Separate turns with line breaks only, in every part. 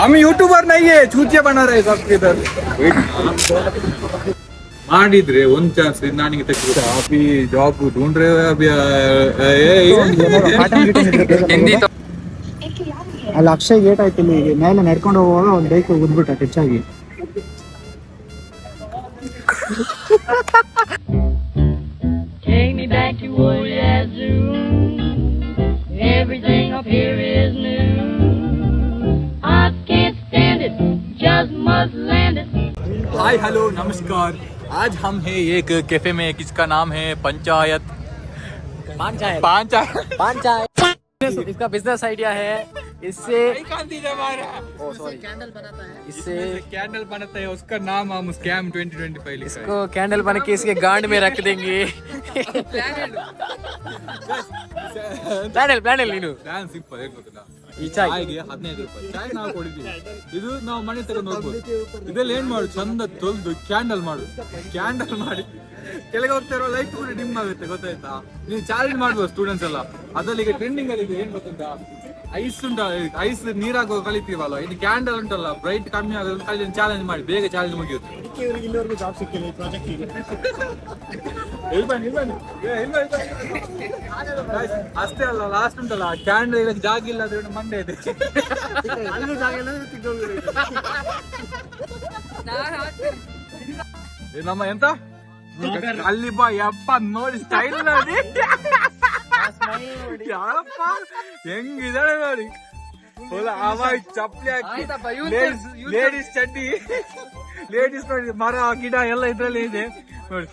हम यूट्यूबर नहीं है, चूतिया बना रहे सबके इधर. ಮಾಡಿದ್ರೆ ಒಂದ್ ಚಾನ್ಸ್ ನಾನಿಗೆ ತೆಗೆದು ಅಭಿ ಜಾಬ್ ढूंढ रहे हो अभी
ಹಿಂದಿ
ಅಲ್ಲಿ ಅಕ್ಷಯ್ ಗೇಟ್ ಆಯ್ತು ಇಲ್ಲಿ ಮೇಲೆ ನಡ್ಕೊಂಡು ಹೋಗುವಾಗ ಒಂದು ಬೈಕ್ ಉದ್ಬಿಟ್ಟ ಟಚ್ ಆಗಿ.
Take me back to old Yazoo. Everything up here is new. I can't stand it, just must land it.
Hi hello नमस्कार. आज हम हैं एक कैफे में, किसका नाम है पंचायत.
इसका बिजनेस आइडिया है. इससे
कैंडल बनाता है, उसका नाम हम स्कैम 2025 लिखा है.
इसको कैंडल बना के इसके गांड में रख देंगे. ಪ್ಲಾನೆಲ್ ನೀನು
ಪ್ಲಾನ್ ಸಿಂಪಲ್ ಏನ್ ಗೊತ್ತಿಲ್ಲ.
ಈ ಚಾಯ್
ಚಾಯ್ಗೆ 15 ರೂಪಾಯಿ ಚಾಯ್ ನಾವು ಕೊಡಿದ್ದೀವಿ. ಇದು ನಾವು ಮನೆ ತಗೊಂಡು ಹೋಗ್ಬೋದು. ಇದೆಲ್ಲ ಏನ್ ಮಾಡು, ಚಂದ ತೊಳೆದು ಕ್ಯಾಂಡಲ್ ಮಾಡು. ಕ್ಯಾಂಡಲ್ ಮಾಡಿ ಕೆಳಗೆ ಹೋಗ್ತಾ ಇರೋ ಲೈಟ್ ಕೂಡ ಡಿಮ್ ಆಗುತ್ತೆ, ಗೊತ್ತಾಯ್ತಾ. ನೀವು ಚಾಲೆಂಜ್ ಮಾಡ್ಬೋದು ಸ್ಟೂಡೆಂಟ್ಸ್ ಎಲ್ಲ. ಅದ್ರಲ್ಲಿ ಈಗ ಟ್ರೆಂಡಿಂಗ್ ಅಲ್ಲಿ ಏನ್ ಗೊತ್ತುಂಟಾ, ಐಸ್ ಉಂಟ, ಐಸ್ ನೀರಾಗ ಕಲಿತೀವಲ್ಲ, ಇದು ಕ್ಯಾಂಡಲ್ ಉಂಟಲ್ಲ ಬ್ರೈಟ್ ಕಮ್ಮಿ ಆಗೋದು ಚಾಲೆಂಜ್ ಮಾಡಿ, ಬೇಗ ಚಾಲೆಂಜ್ ಮುಗಿಯುತ್ತೆ.
ಇನ್ನೂವರೆಗೂ ಜಾಬ್ ಸಿಕ್ಕಿಲ್ಲ ಈ ಪ್ರಾಜೆಕ್ಟ್ ಗೆ.
ಅಷ್ಟೇ ಅಲ್ಲ, ಲಾಸ್ಟ್ ಉಂಟಲ್ಲ ಕ್ಯಾಂಡಲ್ ಇಲ್ಲ, ಜಾಗ ಇಲ್ಲ ಅದ್ರ ಮಂಡೆ ಇದೆ. ನಮ್ಮ ಎಂತ ಅಲ್ಲಿ ಬಾ ಯಪ್ಪ ನೋಡಿ ಸ್ಟೈಲ್ ನೋಡಿ ಯಾರಪ್ಪ ಹೆಂಗಿದಾಳೆ ನೋಡಿ. ಅವಾಗ ಚಪ್ಪಲಿ ಹಾಕಿ ಲೇಡೀಸ್ ಚಡ್ಡಿ, ಲೇಡೀಸ್ ನೋಡಿ ಮರ ಗಿಡ ಎಲ್ಲ ಇದ್ರಲ್ಲಿ ಇದೆ ನೋಡಿ.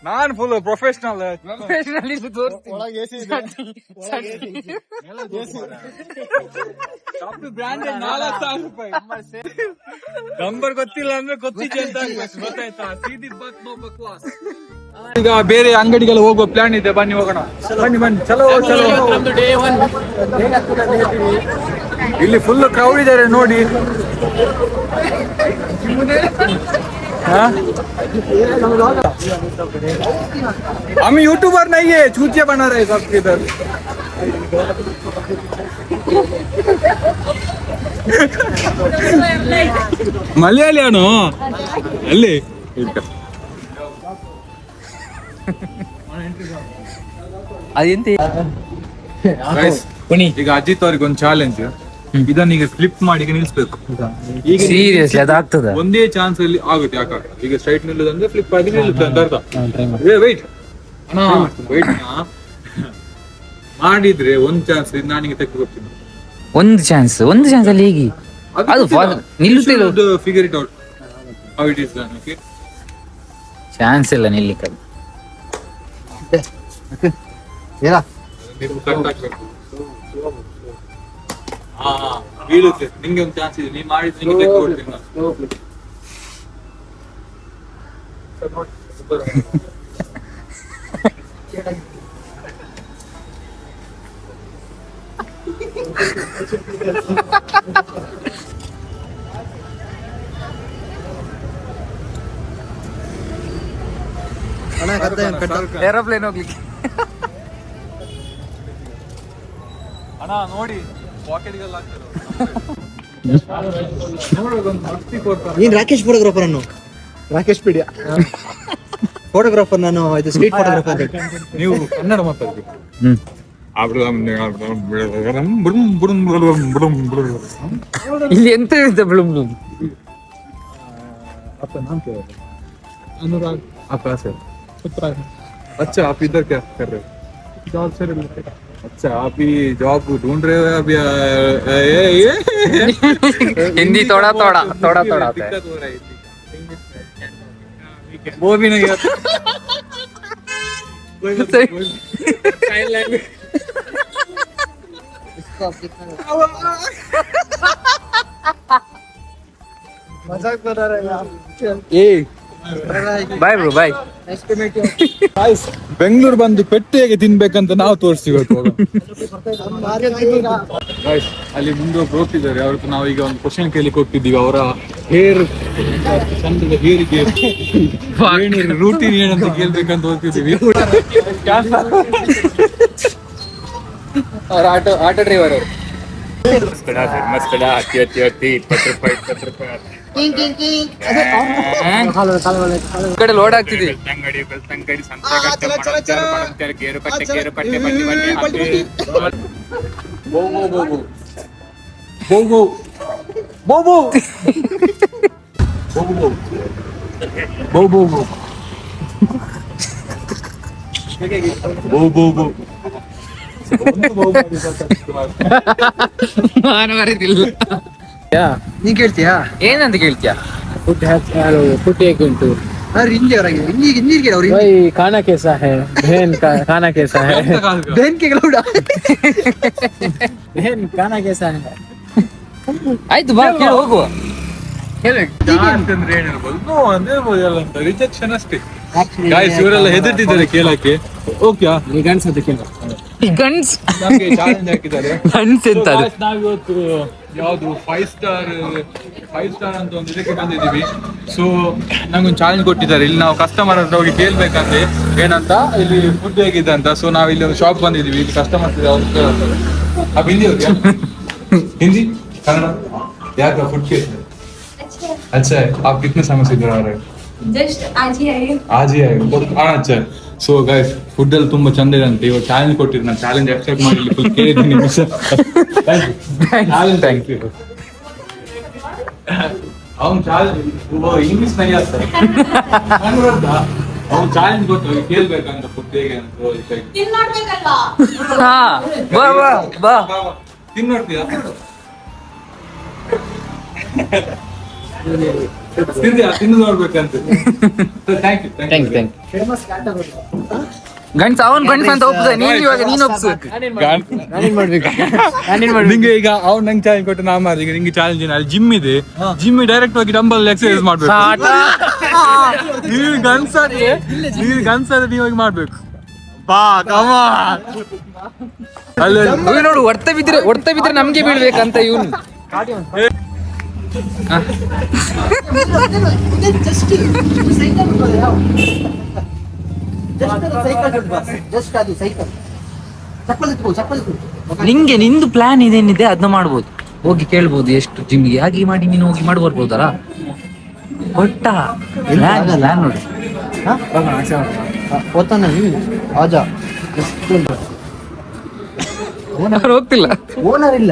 ನಾನ್ ಫುಲ್ ಪ್ರೊಫೆಷನಲ್ ಬ್ರಾಂಡೆಡ್ 4,000 ರೂಪಾಯಿ. ನಂಬರ್ ಗೊತ್ತಿಲ್ಲ ಅಂದ್ರೆ ಗೊತ್ತಿದೆ ಅಂತ ಗೊತ್ತಾಯ್ತಾ. ಸೀದಿ ಬತ್ ನೋ ಬಕ್ವಾಸ್. ಈಗ ಬೇರೆ ಅಂಗಡಿಗೆಲ್ಲ ಹೋಗೋ ಪ್ಲಾನ್ ಇದೆ, ಬನ್ನಿ ಹೋಗೋಣ. ಬನ್ನಿ ಚಲೋ ಚಲೋ. ಇಲ್ಲಿ ಫುಲ್ ಕ್ರೌಡ್ ಇದ್ದಾರೆ ನೋಡಿ. हम यूट्यूबर नहीं है, चूतिया बना रहे सबके इधर. ಮಲಯಾಳಿಯಾನು ಅಲ್ಲಿ
ಅದೆಂತ
ಈಗ ಅಜಿತ್ ಅವ್ರಿಗೆ ಒಂದು ಚಾಲೆಂಜ್. ಇದನ್ನ ಈಗ ಫ್ಲಿಪ್ ಮಾಡಿ ಈಗ ನಿಲ್ಸ್ಬೇಕು. ಈಗ
ಸೀರಿಯಸ್ ಅದಾಗ್ತದ
ಒಂದೇ ಚಾನ್ಸ್ ಅಲ್ಲಿ ಆಗುತ್ತೆ. ಯಾಕಾಗ ಈಗ ಸ್ಟ್ರೈಟ್ ನಿಲ್ಲುದಂದ್ರೆ ಫ್ಲಿಪ್ ಆಗಿ ನಿಲ್ಲುತ್ತೆ ಅಂತ ಅರ್ಥ. ವೈಟ್ ವೈಟ್ ಮಾಡಿದ್ರೆ ಒಂದ್ ಚಾನ್ಸ್ ನಾನಿಗೆ ತೆಗೆದುಕೊಡ್ತೀನಿ.
ಒಂದು ಚಾನ್ಸ್ ಅಲ್ಲಿ ಹೇಗೆ ಅದು ನಿಲ್ಲುತ್ತಿಲ್ಲ.
Figure it out how it is done. Okay,
chance ಇಲ್ಲ ನಿಲ್ಲಿಕ್ಕೆ.
ನೀವು ಕಟ್ ಹಾಕ್ಬೇಕು. ಹಾ ಬೀಳುತ್ತೆ. ನಿಂಗೆ ಒಂದು ಚಾನ್ಸ್ ಇದೆ, ನೀನ್ ಮಾಡಿದ್ರೆ ನಿಂಗೆ ತೆಗೆದುಕೊಡ್ತೀನಿ ನಾನು.
ಏರೋಪ್ಲೇನ್ ಹೋಗ್ಲಿಕ್ಕೆ
ಅಣ್ಣ ನೋಡಿ, ಪಾಕೆಟ್ಗೆಲ್ಲ ಹಾಕ್ತಾರೆ.
ನೀನ್ ರಾಕೇಶ್ ಫೋಟೋಗ್ರಾಫರ್ ಅನ್ನು, ರಾಕೇಶ್ ಪಿಡಿಯಾ ಫೋಟೋಗ್ರಾಫರ್. ನಾನು ಇದು ಸ್ಟ್ರೀಟ್ ಫೋಟೋಗ್ರಾಫರ್.
ನೀವು ಕನ್ನಡ ಮಾತಾಡ್ಬೇಕು.
ಇಲ್ಲಿ ಎಂತ ಇದೆ ಬ್ಲೂಮ್ ಬ್ಲೂಮ್.
आपका नाम क्या है? अनुराग. आप कहाँ से? उत्तराखंड. अच्छा, आप इधर क्या कर रहे हो? जॉब से रिलेटेड. अच्छा, आप ही जॉब ढूंढ रहे हो अभी?
हिंदी थोड़ा आता है.
दिक्कत हो रही थी वो भी नहीं आता.
मजाक बना रहे यार.
Bye bro bye.
ಬೆಂಗಳೂರು ಬಂದು ಪೆಟ್ಟು ಹೇಗೆ ತಿನ್ಬೇಕಂತ ನಾವು ತೋರಿಸ್ತೀವಿ. ಅಲ್ಲಿ ಮುಂದೆ ಹೋಗ್ತಿದ್ದಾರೆ ಅವ್ರದ್ದು. ನಾವೀಗ ಒಂದು ಕ್ವಶನ್ ಕೇಳಿಕ್ಕೆ ಹೋಗ್ತಿದ್ದೀವಿ. ಅವರ ಹೇರ್ ಚಂದದ ಹೇರಿಗೆ ರೂಟೀನ್ ಏನಂತ ಕೇಳ್ಬೇಕಂತ ಹೋಗ್ತಿದ್ದೀವಿ.
ಅವ್ರ ಆಟೋ ಡ್ರೈವರ್ ಅವರು.
ಧರ್ಮಸ್ಥಳ ಅತಿ 20 ರೂಪಾಯಿ
ಈ ಕಡೆ ಲೋಡ್ ಆಗ್ತಿದೆ.
ಬೆಳ್ತಂಗಡಿ ಸಂತೆಕಟ್ಟೆ ಗೇರುಕಟ್ಟೆ ಬನ್ನಿ
ಮಾನವರಿದಿಲ್ಲ.
ನೀನ್ ಕೇಳ್ತೀಯಾ?
ಏನಂತ ಕೇಳ್ತೀಯ?
फुट एक उंटू
ಹಿಂದಿ ಅವರಾಗಿ ಹಿಂದಿಗೆ ಅವ್ರು
भाई खाना कैसा है बहन का खाना कैसा है
ಬೇನ್ ಕೆ ಗೌಡ
बहन खाना कैसा है
ಆಯ್ತು ಬಾ ಕೇಳು ಹೋಗುವ.
ಅಂತಂದ್ರೆ ಏನಿರ್ಬೋದು ಅಂದ್ರೆ ಎಲ್ಲ ಅಂತ ರಿಜೆಕ್ಷನ್ ಅಷ್ಟೇ. ಗಾಯ್ಸ್ ಇವರೆಲ್ಲ ಹೆದರ್ತಿದ್ದಾರೆ ಕೇಳಕ್ಕೆ. ಓಕೆ
ಗಂಡ್ಸ್ ಅಂತ ಕೇಳ
ಗನ್ಸ್
ನಮ್ಗೆ ಚಾಲೆಂಜ್ ಹಾಕಿದ್ದಾರೆ.
ಗನ್ಸ್ ಎಂತ ಅದು?
ನಾವಿವತ್ತು ಯಾವ್ದು 5 ಸ್ಟಾರ್ ಅಂತ ಒಂದು ಇದಕ್ಕೆ ಬಂದಿದ್ದೀವಿ. ಸೊ ನಂಗೊಂದು ಚಾಲೆಂಜ್ ಕೊಟ್ಟಿದ್ದಾರೆ. ಇಲ್ಲಿ ನಾವು ಕಸ್ಟಮರ್ ಹತ್ರ ಹೋಗಿ ಕೇಳ್ಬೇಕಂತೆ ಏನಂತ, ಇಲ್ಲಿ ಫುಡ್ ಹೇಗಿದೆ ಅಂತ. ಸೊ ನಾವು ಇಲ್ಲಿ ಒಂದು ಶಾಪ್ ಬಂದಿದ್ದೀವಿ. ಇಲ್ಲಿ ಕಸ್ಟಮರ್ಸ್ ಇದೆ, ಅವ್ರು ಕೇಳ್ತಾರೆ. आप हिंदी हो क्या? हिंदी कन्नड़ यार का फूड कैसे है? अच्छा है. आप कितने समय से इधर आ रहे हैं?
जस्ट आज ही आई
आज ही आए बहुत आना अच्छा है. ಸೊ ಗೈಸ್ ಫುಡ್ ಅಲ್ಲಿ ತುಂಬಾ ಚಂದ ಇದೆ ಅಂತ ಇವಾಗ ಚಾಲೆಂಜ್ ಕೊಟ್ಟಿದ್ರು. ನಾನು ಚಾಲೆಂಜ್ ಅಕ್ಸೆಪ್ಟ್ ಮಾಡಿ ಫುಲ್ ಕೇಳಿದ್ದೀನಿ. Thank you. ಅವ್ನು ಚಾಲೆಂಜ್ ಇಂಗ್ಲಿಷ್ ನೈ ಆಗ್ತಾರೆ. ಅವ್ನು ಚಾಲೆಂಜ್ ಕೊಟ್ಟು ಕೇಳ್ಬೇಕಂತ ಫುಡ್ ಹೇಗೆ ಅಂತ.
ತಿನ್ ನೋಡ್ಬೇಕಲ್ವಾ
ಹಾ ಬಾ ಬಾ ಬಾ.
ತಿನ್ನೋಡ್ತೀಯಾ? ತಿಂದು ನೋಡ್ಬೇಕಂತ. Thank you.
ಗಂಡ್ಸ್ ಅವನ್ ಗಂಡ್ಸ್ ಅಂತ ಒಪ್ಪಿಸ. ನೀನ್ ಒಪ್ಪಿಸ್ಬೇಕು.
ನಿಂಗೆ ಈಗ ಅವ್ನು ನಂಗೆ ಚಾಲೆಂಜ್ ಕೊಟ್ಟು ನಾ ಮಾಡಿ. ಈಗ ನಿಂಗೆ ಚಾಲೆಂಜ್ ಏನು? ಅಲ್ಲಿ ಜಿಮ್ ಇದೆ. ಜಿಮ್ ಡೈರೆಕ್ಟ್ ಹೋಗಿ ಡಂಬಲ್ ಎಕ್ಸರ್ಸೈಸ್ ಮಾಡ್ಬೇಕು. ನೀವು ಗನ್ಸರ್ ನೀವು ಹೋಗಿ ಮಾಡ್ಬೇಕು. ಬಾ ಕಮ ಅಲ್ಲಿ
ನೋಡು ಹೊಡ್ತ ಬಿದ್ರೆ ನಮ್ಗೆ ಬೀಳ್ಬೇಕಂತ ಇವನು. ನಿಂಗೆ ನಿಂದು ಪ್ಲಾನ್ ಇದೇನಿದೆ ಅದನ್ನ ಮಾಡ್ಬೋದು. ಹೋಗಿ ಕೇಳ್ಬೋದು ಎಷ್ಟು ಜಿಮ್ಗೆ ಹಾಗೆ ಮಾಡಿ ನೀನು ಹೋಗಿ ಮಾಡಿ ಬರ್ಬೋದಲ್ಲ. ಕೊಟ್ಟ ಪ್ಲಾನ್ ನೋಡಿ.
ಆಜಾ
ಅವ್ರು ಹೋಗ್ತಿಲ್ಲ.
ಓನರ್ ಇಲ್ಲ.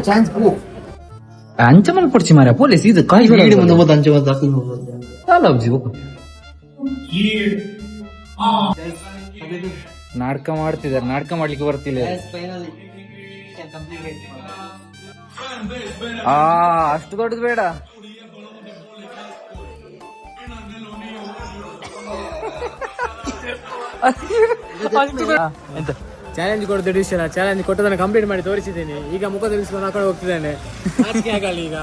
ಚಾನ್ಸ್
ಅಂಚಮಲ್ ಕೊಡ್ಸಿ ಮಾರ ಪೊಲೀಸ್ ಇದು ನಾಟಕ ಮಾಡ್ತಿದ್ದಾರೆ. ನಾಟಕ ಮಾಡ್ಲಿಕ್ಕೆ ಬರ್ತಿಲ್ಲ. ಅಷ್ಟು ದೊಡ್ಡದು ಬೇಡ.
ಎಂತ ಚಾಲೆಂಜ್ ಕೊಡೋದು ಡಿಸಿಷನ್. ಚಾಲೆಂಜ್ ಕೊಟ್ಟದನ್ನ ಕಂಪ್ಲೀಟ್ ಮಾಡಿ ತೋರಿಸಿದ್ದೀನಿ. ಈಗ ಮುಖ ತಿಳಿಸ್ಕೊಂಡು ಆ ಕಡೆ ಹೋಗ್ತಿದ್ದಾನೆ. ನಾಚಿಕೆ ಆಗಲ್ಲ. ಈಗ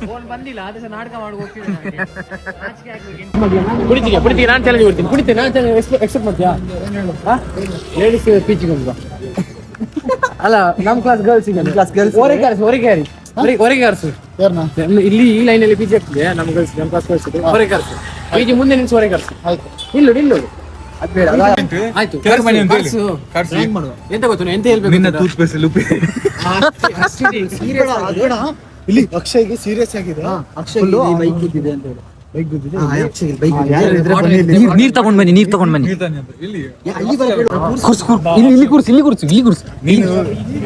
ಫೋನ್ ಬಂದಿಲ್ಲ ಆದ್ರೆ ನಾಟಕ ಮಾಡಿ ಹೋಗ್ತಿದ್ದೇನೆ. ಕುಡಿತೀಯ ನಾನು ಚಾಲೆಂಜ್ ಕೊಡ್ತೀನಿ. ಕುಡಿತೀನಿ ನಾನು ಚಾಲೆಂಜ್ ಎಕ್ಸೆಪ್ಟ್ ಮಾಡ್ತೀಯಾ? ಲೇಡೀಸ್ ಪೀಚಿಗೆ ಒಂದು ಅಲ್ಲ ನಮ್ಮ ಕ್ಲಾಸ್ ಗರ್ಲ್ಸ್ ಹೊರಗೆ ಕರ್ಸು. ಇಲ್ಲಿ ಈ ಲೈನ್ ಅಲ್ಲಿ ಪಿಜಿ ಆಗ್ತಿದೆ. ನಮ್ಮ ಗರ್ಲ್ಸ್ ನಮ್ಮ ಕ್ಲಾಸ್ ಗರ್ಲ್ಸ್ ಹೊರಗೆ ಕರ್ಸು. ಪಿಜಿ ಮುಂದೆ ನಿಲ್ಸಿ ಹೊರಗೆ ಕರ್ಸು. ನಿಲ್ಲು ಆಯ್ತು. ಎಂತ ಗೊತ್ತು ಎಂತ ಹೇಳ್ಬೇಕು?
ನಿನ್ನ ಟೂತ್ ಪೇಸ್ಟ್ ಲುಪಿ
ಇಲ್ಲಿ ಅಕ್ಷಯ್ಗೆ ಸೀರಿಯಸ್ ಆಗಿದೆ. ಅಕ್ಷಯ್ ಬೈಕ್ ಗುದ್ದಿದೆ ಅಂತ ಹೇಳಿ. ಬೈಕ್ ಗುದ್ದಿದೆ.
ನೀರ್ ತಗೊಂಡ್ ಬನ್ನಿ.
ಇಲ್ಲಿ
ಕೂರ್ಸು.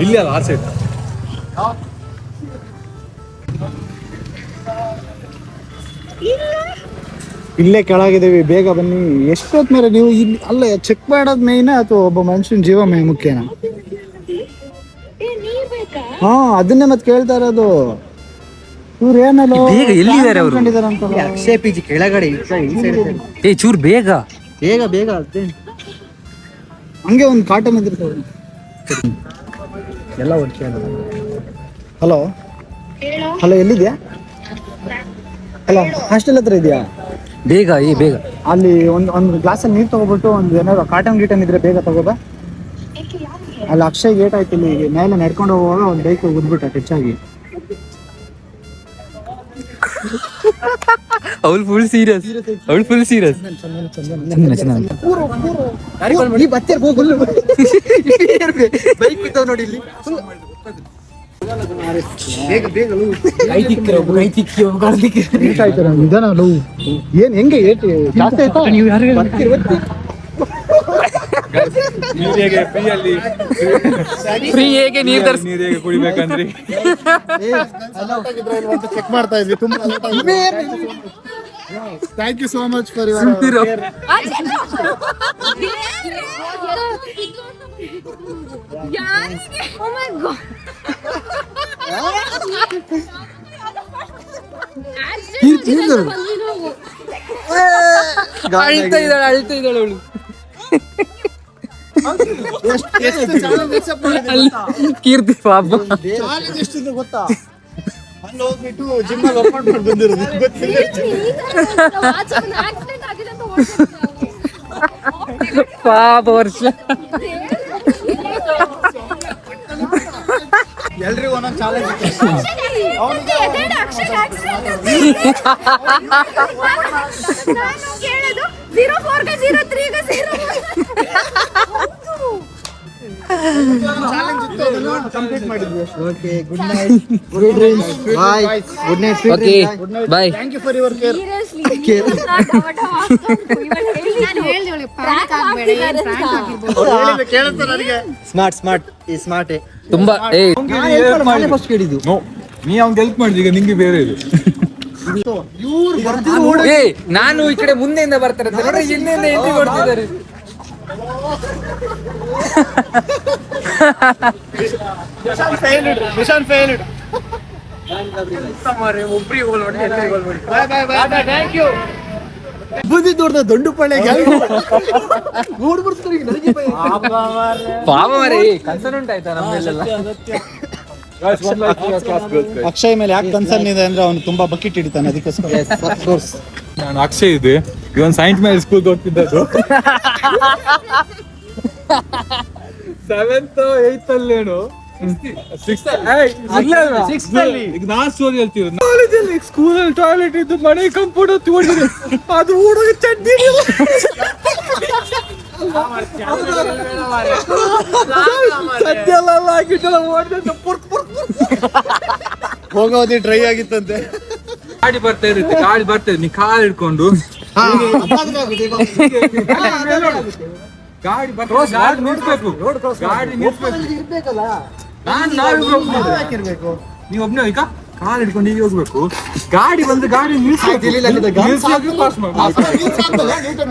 ಇಲ್ಲಿ ಅಲ್ಲ ಆ ಸೈಡ್.
ಇಲ್ಲೇ ಕೆಳಗಿದ್ದೀವಿ, ಬೇಗ ಬನ್ನಿ. ಎಷ್ಟೊತ್ ಮೇಲೆ ನೀವು ಇಲ್ಲಿ ಅಲ್ಲ ಚೆಕ್ ಮಾಡೋದ್ ಮೇಯ್ನ ಅಥವಾ ಒಬ್ಬ ಮನುಷ್ಯನ ಜೀವ ಮುಖ್ಯನಾ? ಹಾ ಅದನ್ನೇ ಮತ್ತೆ ಕೇಳ್ತಾ ಇರೋದು. ಇವ್ರು ಏನಲ್ಲ
ಬೇಗ ಎಲ್ಲಿದ್ದಾರೆ ಅವರು?
ಅಕ್ಷಯ್ ಪಿಜಿ ಕೆಳಗಡೆ
ಚೂರ್ ಬೇಗ
ಅದೇ
ಹಂಗೆ ಒಂದು ಕಾಟನ್ ಇದ್ದಿರ್ತಾರೆ ಎಲ್ಲ ಒಟ್ಟಿಗೆ. ಹಲೋ ಎಲ್ಲಿದ್ಯಾ? ಹಲೋ ಹಾಸ್ಟೆಲ್ ಹತ್ರ ಇದೆಯಾ?
ಬೇಗ
ಅಲ್ಲಿ ಒಂದು ಗ್ಲಾಸಲ್ಲಿ ನೀರು ತಗೋಬಿಟ್ಟು ಒಂದು ಏನಾದ್ರು ಕಾಟನ್ ಗೀಟನ್ ಇದ್ರೆ ಬೇಗ ತಗೋಬಾ. ಅಲ್ಲಿ ಅಕ್ಷಯ್ ಗೇಟ್ ಆಯ್ತು. ಇಲ್ಲಿ ಮೇಲೆ ನಡ್ಕೊಂಡು ಹೋಗುವಾಗ ಒಂದು ಬೈಕ್ ಉದ್ಬಿಟ್ಟ ಟಚ್ ಆಗಿ.
ಅವಳು ಫುಲ್ ಸೀರಿಯಸ್.
ಈ ಬಚ್ಚೆ ಹೋಗಲ್ಲ ಬೈಕ್ ಬಿದ್ದಾವ್ ನೋಡಿ ಇಲ್ಲಿ ಬೇಗ ಬೇಗ
ನಿಧಾನ ಲವ್ ಏನ್ ಹೆಂಗೆ ಜಾಸ್ತಿ ಆಯ್ತಾ ನೀವು
ನೀರಿಗೆ
ಫ್ರೀ ಹೇಗೆ ನೀರ್ ತರ್ಸಿ
ನೀರು ಹೇಗೆ ಕುಡಿಬೇಕಂದ್ರಿ
ಚೆಕ್ ಮಾಡ್ತಾ ಇದ್ವಿ ತುಂಬಾ thank you so much for
Oh my god.
ಅಳ್ತಾ ಇದ್ದಾಳೆ ಅವಳು. ಕೀರ್ತಿ ಪಾಪ
ಚಾಲೆಂಜ್ ಎಷ್ಟಿದೆ ಗೊತ್ತಾ ಅಲ್ಲಿ ಹೋಗ್ಬಿಟ್ಟು ಜಿಮ್ ಅಲ್ಲಿ ವರ್ಕೌಟ್ ಮಾಡಿ ಬಂದಿರೋದು ಗೊತ್ತಿಲ್ಲ
ಆಕ್ಸಿಡೆಂಟ್ ಆಗಿದೆ ಅಂತ ಓಡ್ತಿದ್ದೆ
ಪಾಪ ವರ್ಷ.
ಎಲ್ರಿಗೂ ಒಂದೊಂದು ಚಾಲೆಂಜ್ ಇದೆ
ನಾನು ಕೇಳೋದು 04 ಗೆ 03 ಗೆ 0
ಚಾಲೆಂಜ್ ಇತ್ತು ಅದನ್ನ ಕಂಪ್ಲೀಟ್ ಮಾಡಿದ್ವಿ
okay good night good dreams bye good night
okay bye.
Thank you for your care ಕೇಳುತ್ತೆ ನನಗೆ
ಸ್ಮಾರ್ಟ್ ಈ ಸ್ಮಾರ್ಟ್
ತುಂಬಾ
ಫಸ್ಟ್ ಕೇಳಿದ್ದು
ನೀ ಅವ್ನಿಗೆ ಹೆಲ್ಪ್ ಮಾಡಿದ, ಈಗ ನಿಂಗೆ ಬೇರೆ ಇದು.
ಏ ನಾನು ಈ ಕಡೆ ಮುಂದೆಯಿಂದ ಬರ್ತಾರೆ ಅಂತ ನೋಡ್ರಿ, ಹಿಂದೆಯಿಂದ ಎಂಟ್ರಿ ಕೊಡ್ತಿದ್ದಾರೆ.
ನಿಶಾನ್ ಫೇಲ್ಡ್ ಬಂದಿದ್ದು ನೋಡ್ದ ದೊಡ್ಡ ಪಳ್ಳೆಗೆ ನೋಡ್ಬಿಡ್ತಾರೆ ನನಗೆ
ಪಾಪ ಮರಿ ಕನ್ಸರ್ನ್ ಉಂಟಾಯ್ತಾ ನಮ್ಮೆಲ್ಲ.
ಅಕ್ಷಯ್ ಮೇಲೆ ಯಾಕೆ ಕನ್ಸರ್ನ್ ಇದೆ ಅಂದ್ರೆ ಅವನು ತುಂಬಾ ಬಕೆಟ್ ಹಿಡಿತಾನೆ ಅದಕ್ಕೋಸ್ಕರ.
ನಾನು ಅಕ್ಷಯ್ ಇದೆ, ಇವನ್ ಸೈನ್ಸ್ ಮೇಲೆ ಸ್ಕೂಲ್ ಹೋಗ್ತಿದ್ದದ್ದು. 7th 8th ಅಲ್ಲೇನು 6th ಈಗ ನಾನ್ ಸ್ಟೋರಿ ಹೇಳ್ತೀವಿ. ಕಾಲೇಜಲ್ಲಿ ಸ್ಕೂಲಲ್ಲಿ ಟಾಯ್ಲೆಟ್ ಇದ್ದು ಮನೆ ಕಂಪೌಂಡ್ ತೋಡಿದ್ರೆ ಅದು ಹುಡುಗ ಚಡ್ಡಿ ಸದ್ಯಲ್ಲ ಆಗಿಟ್ಟಲ್ಲ ಓಡಿದ್ರೆ
ಹೋಗೋದಿ ಡ್ರೈ ಆಗಿತ್ತಂತೆ.
ಗಾಡಿ ಬರ್ತಾ ಇರುತ್ತೆ, ಗಾಡಿ ಬರ್ತಾ ಇರುತ್ತೆ, ನೀ ಕಾಲ್ ಹಿಡ್ಕೊಂಡು ಗಾಡಿ ಗಾಡಿ ನಿಲ್ಸ್ಬೇಕು, ಗಾಡಿ ನಿಲ್ಸ್ಬೇಕು.
ಇರ್ಬೇಕು
ನೀವ್ ಒಬ್ನೇ ಈಗ ಕಾಲ್ ಹಿಡ್ಕೊಂಡು ಹೀಗೆ ಹೋಗ್ಬೇಕು, ಗಾಡಿ ಬಂದ್ರೆ ಗಾಡಿ ನಿಲ್ಸ್ಬೇಕು, ಪಾಸ್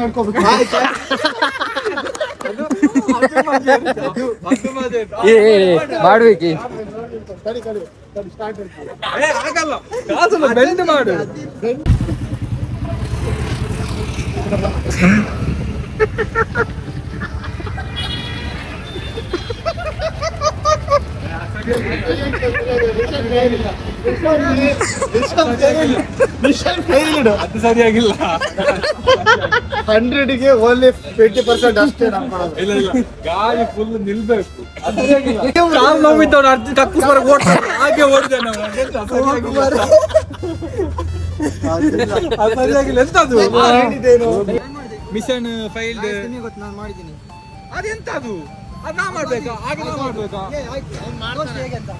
ನೋಡ್ಕೋಬೇಕು.
ಏ ಮಾಡ್ಬೇಕಿ
ಆಗಲ್ಲ, ಕಾಸಲ್ಲ ಬೆಂಡ್ ಮಾಡು. ಅದು ಸರಿಯಾಗಿಲ್ಲ.
100ಗೆ ಓನ್ಲಿ 20% ಅಷ್ಟೇ ನಾವು ಕೊಡೋದು.
ಇಲ್ಲ ಇಲ್ಲ, ಗಾಡಿ ಫುಲ್ ನಿಲ್ಬೇಕು. ಅದು ಸರಿಯಾಗಿಲ್ಲ. ಕಾಲ್ ನೋವಿದ್ದವ್ರು ಅರ್ಧ ಕಕ್ಕುಸ್ ಬರಕ್ ಓಡ್ತಾರೆ, ಹಾಗೆ ಓಡಿದೆ ನಾವು. ಅದು ಸರಿಯಾಗಿಲ್ಲ. ಎಂತದು ಮಿಷನ್ ಫೈಲ್ಡ್
ನಾನು ಮಾಡಿದ್ದೀನಿ
ಅದೆಂತದು? ಅದ್ ನಾ ಮಾಡ್ಬೇಕಾ? ಹಾಗೆ ನಾ ಮಾಡ್ಬೇಕಾ?
ಹೇಗೆ ಅಂತ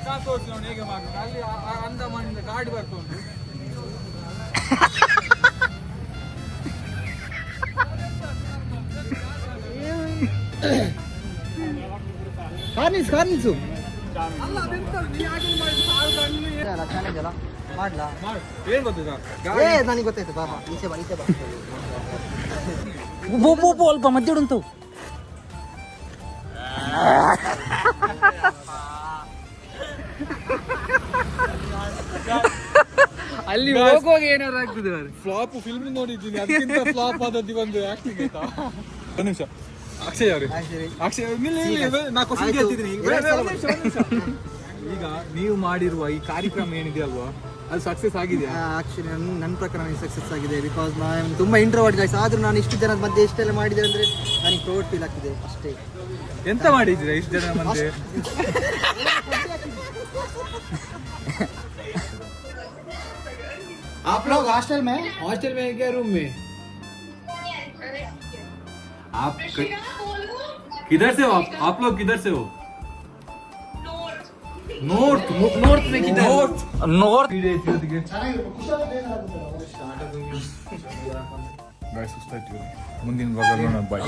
ನಾನ್ ತೋರಿಸಿ ನೋಡಿ ಹೇಗೆ ಮಾಡ್ಬೇಕು. ಅಲ್ಲಿ ಅಂಡಮಾನಿಂದ ಗಾಡಿ ಬರ್ತುಂಟು.
ಕಾರ್ನಿಸು
ಅಲ್ಲ ಅದೆಂತದು? ನೀ ಹಾಗೆ ಮಾಡಿ ಸಾಲು ಕಣ್ಣು
ಚಾಲೆಂಜ್ ಅಲ್ಲ ಮಾಡ್ಲಾ
ಮಾಡು. ಏನ್ ಗೊತ್ತಿಲ್ಲ,
ನನಗೆ ಗೊತ್ತಾಯ್ತು ಬಾಬಾ ಈಚೆ ಬಾ
ಅಲ್ಪ ಮಧ್ಯ ಉಂಟು. ಅಲ್ಲಿ ಹೋಗುವಾಗ ಏನಾರು ಆಗ್ತದೆ.
ಫ್ಲಾಪ್ ಫಿಲ್ಮ್ ನೋಡಿದ್ದೀನಿ, ಅದಕ್ಕಿಂತ ಫ್ಲಾಪ್ ಆದದ್ದು ಒಂದು ಆಕ್ಟಿಂಗ್ ಆಯ್ತಾ. ಒಂದು ನಿಮಿಷ, ಅಕ್ಷಯ್ ಅವ್ರೆ, ಅಕ್ಷಯ್ ನಾ ಕ್ವಶನ್ ಕೇಳ್ತಿದ್ದೀನಿ. ಈಗ ನೀವು ಮಾಡಿರುವ ಈ ಕಾರ್ಯಕ್ರಮ ಏನಿದೆ ಅಲ್ವಾ, ಅದು ಸಕ್ಸಸ್ ಆಗಿದೆಯಾ?
ಆಕ್ಚುಲಿ ನನ್ನ ಪ್ರಕಾರ ನನಗೆ ಸಕ್ಸಸ್ ಆಗಿದೆ. ಬಿಕಾಸ್ ನಾನು ತುಂಬ ಇಂಟ್ರೋವರ್ಟ್ ಗೈಸ್, ಆದ್ರೂ ನಾನು ಇಷ್ಟು ಜನದ ಮಧ್ಯೆ ಇಷ್ಟೆಲ್ಲ ಮಾಡಿದೆ ಅಂದರೆ ನನಗೆ ಪ್ರೌಡ್ ಫೀಲ್ ಆಗ್ತಿದೆ ಅಷ್ಟೇ.
ಎಂತ ಮಾಡಿದ್ದೀರಾ ಇಷ್ಟು ಜನ ಮಧ್ಯೆ?
आप लोग हॉस्टल में है क्या रूम में?
आप किधर से हो आप लोग किधर से हो? नॉर्थ
नॉर्थ में किधर?
ನೋಡ್
ಮುಂದಿನ ಭಾಗ ನೋಡೋಣ ಬಾಯ್